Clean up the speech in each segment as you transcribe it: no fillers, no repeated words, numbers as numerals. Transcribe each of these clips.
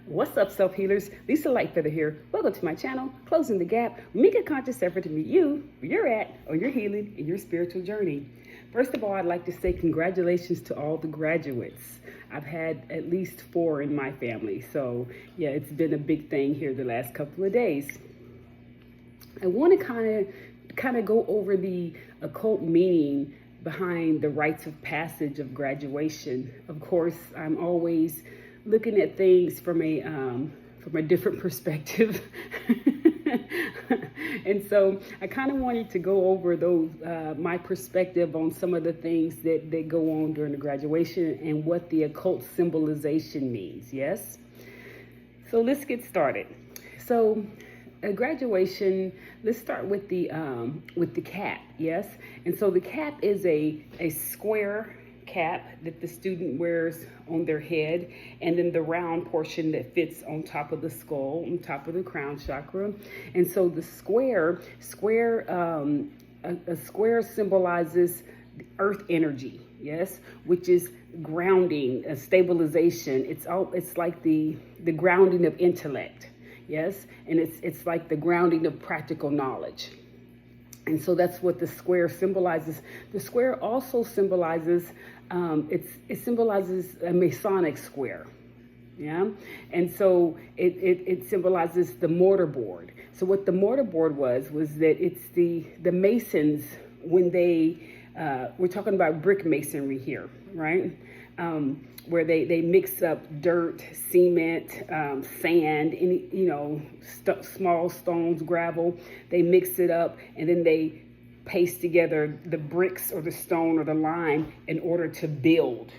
What's up, self-healers? Lisa Lightfeather here. Welcome to my channel, Closing the Gap. Make a conscious effort to meet you where you're at on your healing and your spiritual journey. First of all, I'd like to say congratulations to all the graduates. I've had at least 4 in my family. So yeah, it's been a big thing here the last couple of days. I want to kind of go over the occult meaning behind the rites of passage of graduation. Of course, I'm always looking at things from a different perspective. And so I kind of wanted to go over those my perspective on some of the things that go on during the graduation and what the occult symbolization means. Yes. So let's get started. So a graduation, let's start with the cap. Yes. And so the cap is a square cap that the student wears on their head, and then the round portion that fits on top of the skull, on top of the crown chakra. And so the a square symbolizes the earth energy, yes, which is grounding, a stabilization. It's like the grounding of intellect, yes, and it's like the grounding of practical knowledge. And so that's what the square symbolizes. The square also symbolizes, it symbolizes a Masonic square, yeah? And so it symbolizes the mortar board. So what the mortar board was that it's the Masons, when they, we're talking about brick masonry here, right? Where they mix up dirt, cement, sand, small stones, gravel. They mix it up, and then they paste together the bricks or the stone or the lime in order to build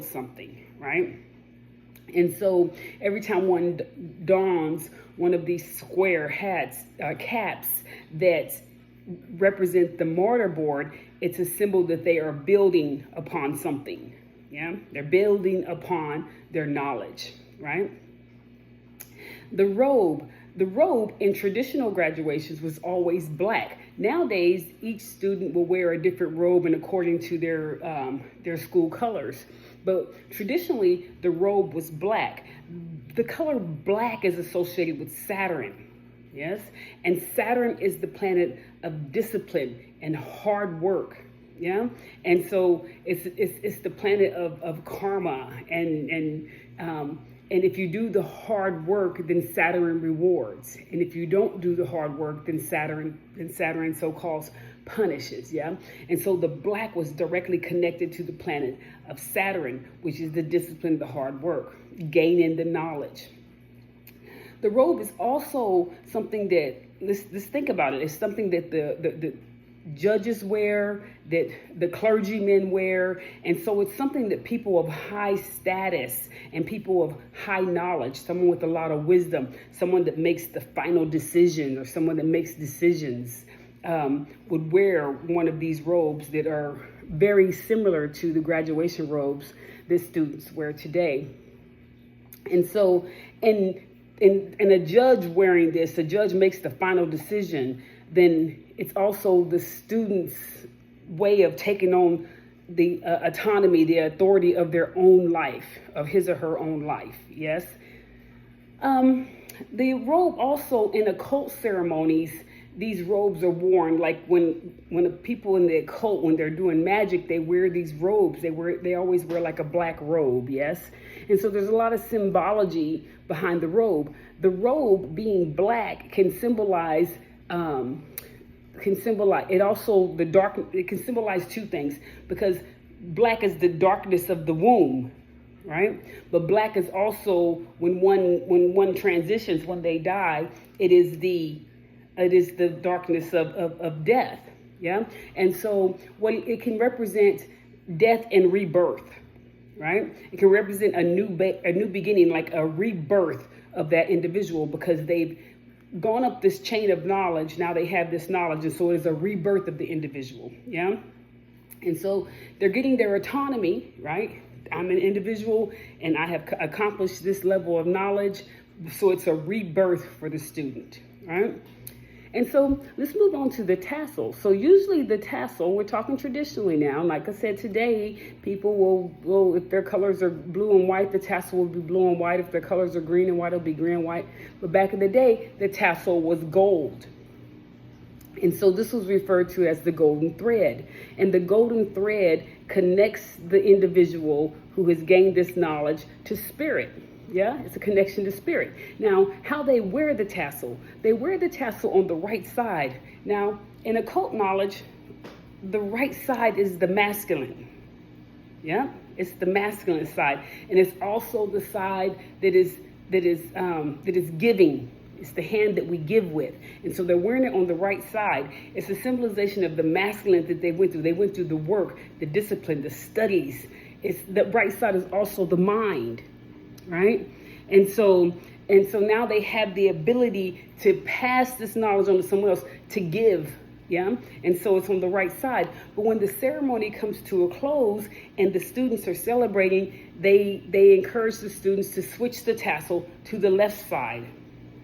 something, right? And so every time one dons one of these square caps that represent the mortar board, it's a symbol that they are building upon something. Yeah, they're building upon their knowledge, right? The robe in traditional graduations was always black. Nowadays, each student will wear a different robe and according to their school colors. But traditionally, the robe was black. The color black is associated with Saturn, yes? And Saturn is the planet of discipline and hard work. Yeah, and so it's the planet of karma, and if you do the hard work, then Saturn rewards, and if you don't do the hard work, then Saturn so-called punishes. Yeah, and so the black was directly connected to the planet of Saturn, which is the discipline, the hard work, gaining the knowledge. The robe is also something that let's think about it. It's something that the judges wear, that the clergymen wear, and so it's something that people of high status and people of high knowledge, someone with a lot of wisdom, someone that makes the final decision or someone that makes decisions would wear one of these robes that are very similar to the graduation robes that students wear today. And so in a judge wearing this, a judge makes the final decision, then it's also the student's way of taking on the autonomy, the authority of their own life, of his or her own life, yes? The robe also, in occult ceremonies, these robes are worn, like when the people in the occult, when they're doing magic, they wear these robes. They always wear like a black robe, yes? And so there's a lot of symbology behind the robe. The robe being black can symbolize it also it can symbolize 2 things, because black is the darkness of the womb, right? But black is also when one transitions, when they die, it is the darkness of death. Yeah. And so it can represent death and rebirth, right? It can represent a new beginning, like a rebirth of that individual, because they've gone up this chain of knowledge. Now they have this knowledge, and so it's a rebirth of the individual. Yeah. And so they're getting their autonomy, right? I'm an individual and I have accomplished this level of knowledge, so it's a rebirth for the student, right? And so let's move on to the tassel. So usually the tassel, we're talking traditionally now. Like I said, today people will if their colors are blue and white, the tassel will be blue and white. If their colors are green and white, it'll be green and white. But back in the day, the tassel was gold. And so this was referred to as the golden thread. And the golden thread connects the individual who has gained this knowledge to spirit. Yeah, it's a connection to spirit. Now, how they wear the tassel. They wear the tassel on the right side. Now, in occult knowledge, the right side is the masculine. Yeah, it's the masculine side. And it's also the side that is giving. It's the hand that we give with. And so they're wearing it on the right side. It's a symbolization of the masculine that they went through. They went through the work, the discipline, the studies. It's the right side is also the mind, right? And so now they have the ability to pass this knowledge on to someone else, to give. Yeah. And so it's on the right side. But when the ceremony comes to a close and the students are celebrating, they encourage the students to switch the tassel to the left side.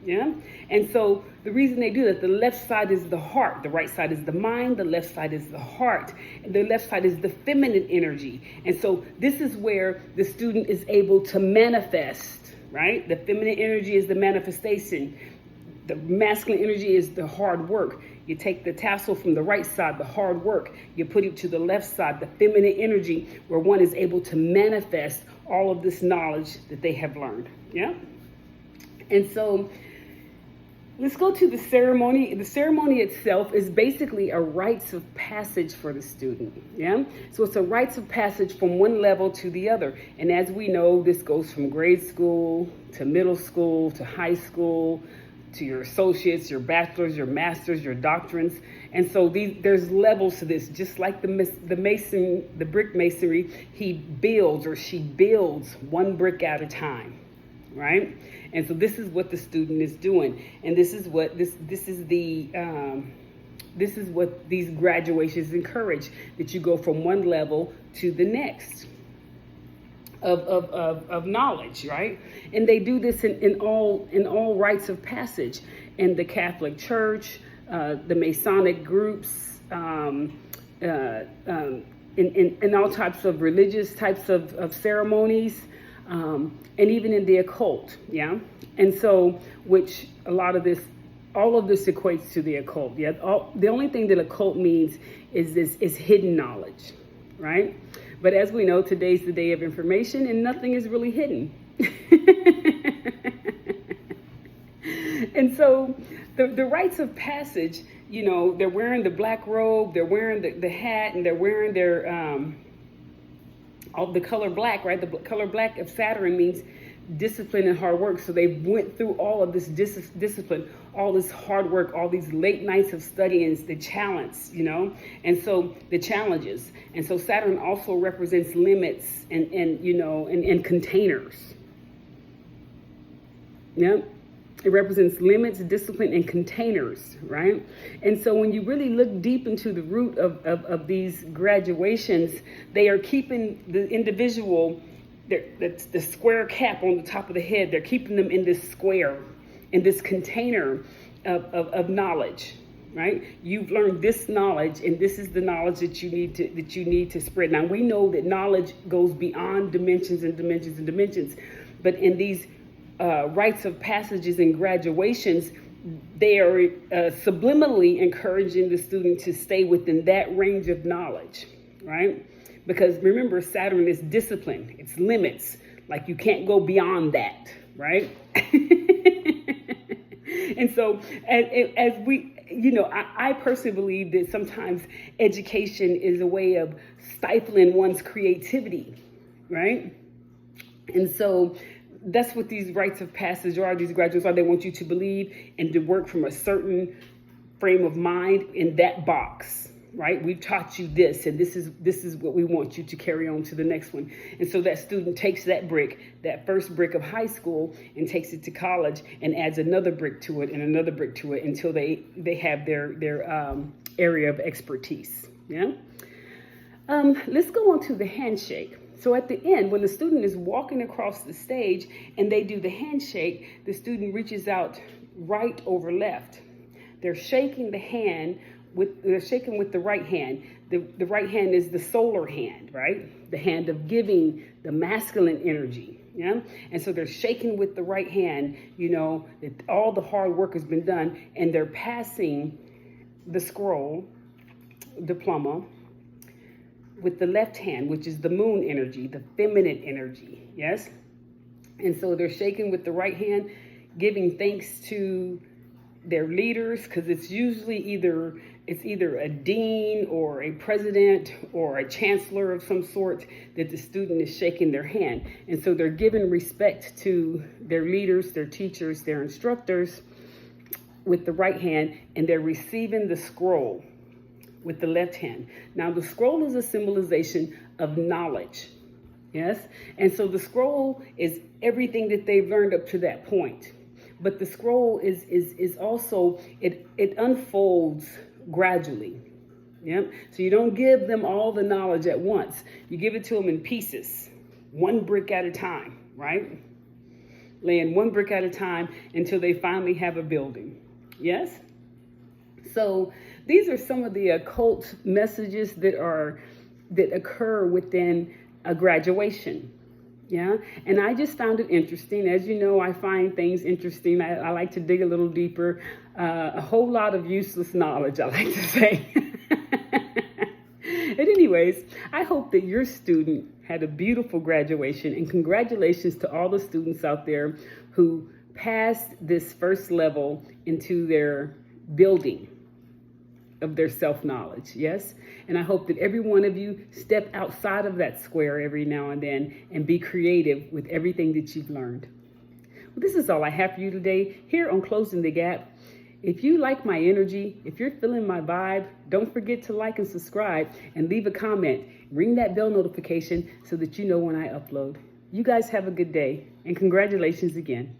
Yeah. And so the reason they do that, the left side is the heart, the right side is the mind, the left side is the heart, and the left side is the feminine energy. And so this is where the student is able to manifest, right? The feminine energy is the manifestation. The masculine energy is the hard work. You take the tassel from the right side, the hard work, you put it to the left side, the feminine energy, where one is able to manifest all of this knowledge that they have learned. Yeah. And so let's go to the ceremony. The ceremony itself is basically a rites of passage for the student. Yeah. So it's a rites of passage from one level to the other. And as we know, this goes from grade school to middle school to high school to your associates, your bachelors, your masters, your doctrines. And so there's levels to this. Just like the brick masonry, he builds or she builds one brick at a time, right? And so this is what the student is doing, and this is what this is what these graduations encourage, that you go from one level to the next of knowledge, right? And they do this in all rites of passage, in the Catholic Church, the Masonic groups, in all types of religious types of ceremonies. And even in the occult, yeah? And so, which all of this equates to the occult, yeah? The only thing that occult means is hidden knowledge, right? But as we know, today's the day of information and nothing is really hidden. And so, the rites of passage, you know, they're wearing the black robe, they're wearing the hat, and they're wearing their... the color black, right? The color black of Saturn means discipline and hard work. So they went through all of this discipline, all this hard work, all these late nights of studying, the challenge, you know, and so the challenges. And so Saturn also represents limits and containers. Yeah. It represents limits, discipline, and containers, right? And so when you really look deep into the root of these graduations, they are keeping the individual, the square cap on the top of the head, they're keeping them in this square, in this container of knowledge, right? You've learned this knowledge, and this is the knowledge that you need to spread. Now, we know that knowledge goes beyond dimensions and dimensions and dimensions, but in these rites of passages and graduations, they are subliminally encouraging the student to stay within that range of knowledge, right? Because remember, Saturn is discipline, it's limits, like you can't go beyond that, right? And so as we, you know, I personally believe that sometimes education is a way of stifling one's creativity, right? And so that's what these rites of passage are, these graduates are. They want you to believe and to work from a certain frame of mind in that box, right? We've taught you this, and this is what we want you to carry on to the next one. And so that student takes that brick, that first brick of high school, and takes it to college and adds another brick to it and another brick to it until they have their area of expertise. Yeah. Let's go on to the handshake. So at the end, when the student is walking across the stage and they do the handshake, the student reaches out right over left. they're shaking the hand they're shaking with the right hand. The right hand is the solar hand, right? The hand of giving, the masculine energy. Yeah. And so they're shaking with the right hand, that all the hard work has been done, and they're passing the scroll, diploma, with the left hand, which is the moon energy, the feminine energy. Yes. And so they're shaking with the right hand, giving thanks to their leaders, because it's usually either a dean or a president or a chancellor of some sort that the student is shaking their hand. And so they're giving respect to their leaders, their teachers, their instructors with the right hand, and they're receiving the scroll with the left hand. Now, the scroll is a symbolization of knowledge. Yes. And so the scroll is everything that they've learned up to that point. But the scroll is also, it unfolds gradually. Yep. So you don't give them all the knowledge at once. You give it to them in pieces, one brick at a time, right? Laying one brick at a time until they finally have a building. Yes? So these are some of the occult messages that occur within a graduation. Yeah. And I just found it interesting. As you know, I find things interesting. I like to dig a little deeper. A whole lot of useless knowledge, I like to say. And anyways, I hope that your student had a beautiful graduation, and congratulations to all the students out there who passed this first level into their building of their self-knowledge. Yes. And I hope that every one of you step outside of that square every now and then and be creative with everything that you've learned. Well, this is all I have for you today here on Closing the Gap. If you like my energy, if you're feeling my vibe, don't forget to like and subscribe and leave a comment. Ring that bell notification so that you know when I upload. You guys have a good day, and congratulations again.